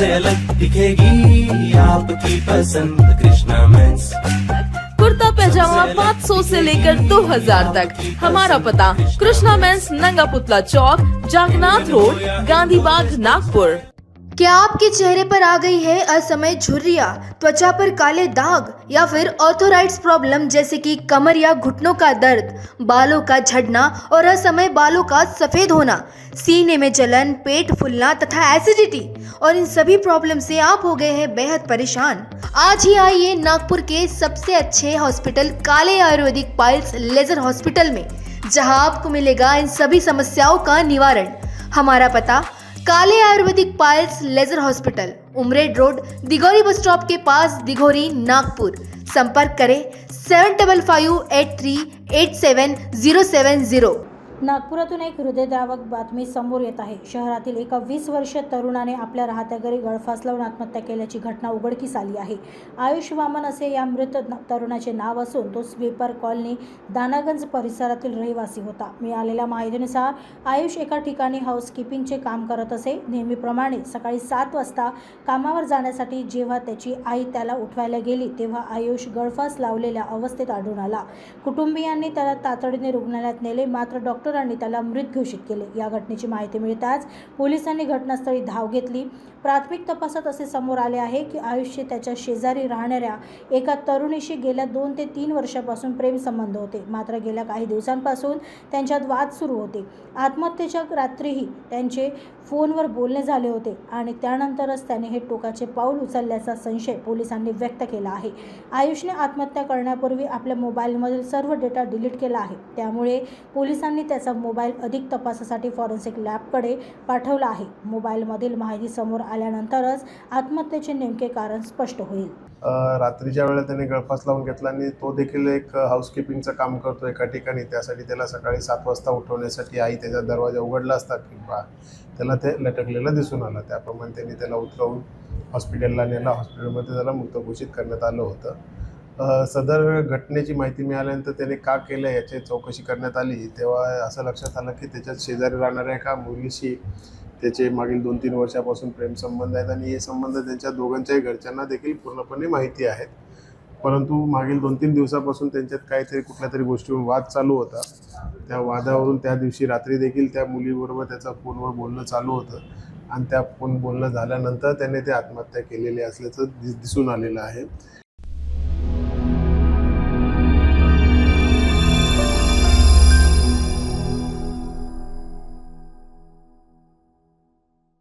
सबसे अलग दिखेगी आपकी पसंद कृष्णा मेंस। कुर्ता पैजामा 500 से लेकर 2000 तक। हमारा पता कृष्णा मेंस, नंगा पुतला चौक, जागनाथ रोड, गांधी बाग, नागपुर। क्या आपके चेहरे पर आ गई है असमय झुर्रियां, त्वचा पर काले दाग या फिर ऑर्थोराइड्स प्रॉब्लम जैसे कि कमर या घुटनों का दर्द, बालों का झड़ना और असमय बालों का सफेद होना, सीने में जलन, पेट फूलना तथा एसिडिटी और इन सभी प्रॉब्लम से आप हो गए हैं बेहद परेशान? आज ही आइए नागपुर के सबसे अच्छे हॉस्पिटल काले आयुर्वेदिक पाइल्स लेजर हॉस्पिटल में, जहां आपको मिलेगा इन सभी समस्याओं का निवारण। हमारा पता Kale Ayurvedic piles laser hospital, Umred road, Dighori bus stop के पास, दिघोरी, नागपुर। संपर्क करें 7553870770। नागपुरातून एक हृदयद्रावक बातमी समोर येत आहे। शहरातील एका 20 वर्षीय तरुणाने आपल्या राहत्या घरी गळफास लावून आत्महत्या केल्याची घटना उघडकीस आली आहे। आयुष वामन असे या मृत तरुणाचे नाव असून तो स्वीपर कॉलनी, दानागंज परिसरातील रहिवासी होता। मिळालेल्या माहितीनुसार आयुष एका ठिकाणी हाऊसकीपिंगचे काम करत असे। नेहमीप्रमाणे सकाळी 7 वाजता कामावर जाण्यासाठी जेव्हा त्याची आई त्याला उठवायला गेली तेव्हा आयुष गळफास लावलेल्या अवस्थेत आढळून आला। कुटुंबियांनी त्याला तातडीने रुग्णालयात नेले, मात्र डॉक्टरांनी त्याला मृत घोषित केले। या घटनेची माहिती मिळताच पोलिसांनी घटनास्थळी धाव घेतली। प्राथमिक तपासात असे समोर आले आहे की आयुषचे त्याच्या शेजारी राहणाऱ्या एका तरुणीशी गेल्या 2 ते 3 वर्षापासून प्रेम संबंध होते, मात्र गेल्या काही दिवसांपासून त्यांच्यात वाद सुरू होते। आत्महत्येच्या रात्रीही त्यांचे फोनवर बोलणे झाले होते आणि त्यानंतरच त्याने हे टोकाचे पाऊल उचलल्याचा संशय पोलिसांनी व्यक्त केला आहे। आयुषने आत्महत्या करण्यापूर्वी आपल्या मोबाईलमधील सर्व डेटा डिलीट केला आहे, त्यामुळे पोलिसांनी त्याचा मोबाईल अधिक तपासासाठी फॉरेन्सिक लॅबकडे पाठवला आहे। मोबाईलमधील माहिती समोर आल्यानंतरच आत्महत्येचे नेमके कारण स्पष्ट होईल। रात्रीच्या वेळेला त्याने गळफास लावून घेतला आणि तो देखील एक हाऊसकीपिंगचं काम करतो एका ठिकाणी। त्यासाठी त्याला सकाळी 7 वाजता उठवण्यासाठी आई त्याचा दरवाजा उघडला असता किंवा त्याला ते लटकलेलं दिसून आलं। त्याप्रमाणे त्यांनी त्याला उतरवून हॉस्पिटलला नेला। हॉस्पिटलमध्ये त्याला मृत घोषित करण्यात आलं होतं। सदर घटनेची माहिती मिळाल्यानंतर त्याने का केलं याची चौकशी करण्यात आली, तेव्हा असं लक्षात आलं की त्याच्यात शेजारी राहणाऱ्या एका मुलीशी त्याचे मागील 2-3 वर्षापासून प्रेमसंबंध आहेत आणि हे संबंध त्यांच्या दोघांच्याही घरच्यांना देखील पूर्णपणे माहिती आहेत। परंतु मागील 2-3 दिवसापासून त्यांच्यात काहीतरी कुठल्या तरी गोष्टीवर वाद चालू होता। त्या वादावरून त्या दिवशी रात्री देखील त्या मुलीबरोबर त्याचं फोनवर बोलणं चालू होतं आणि त्या फोन बोलणं झाल्यानंतर त्याने ते आत्महत्या केलेली असल्याचं दिसून आलेलं आहे।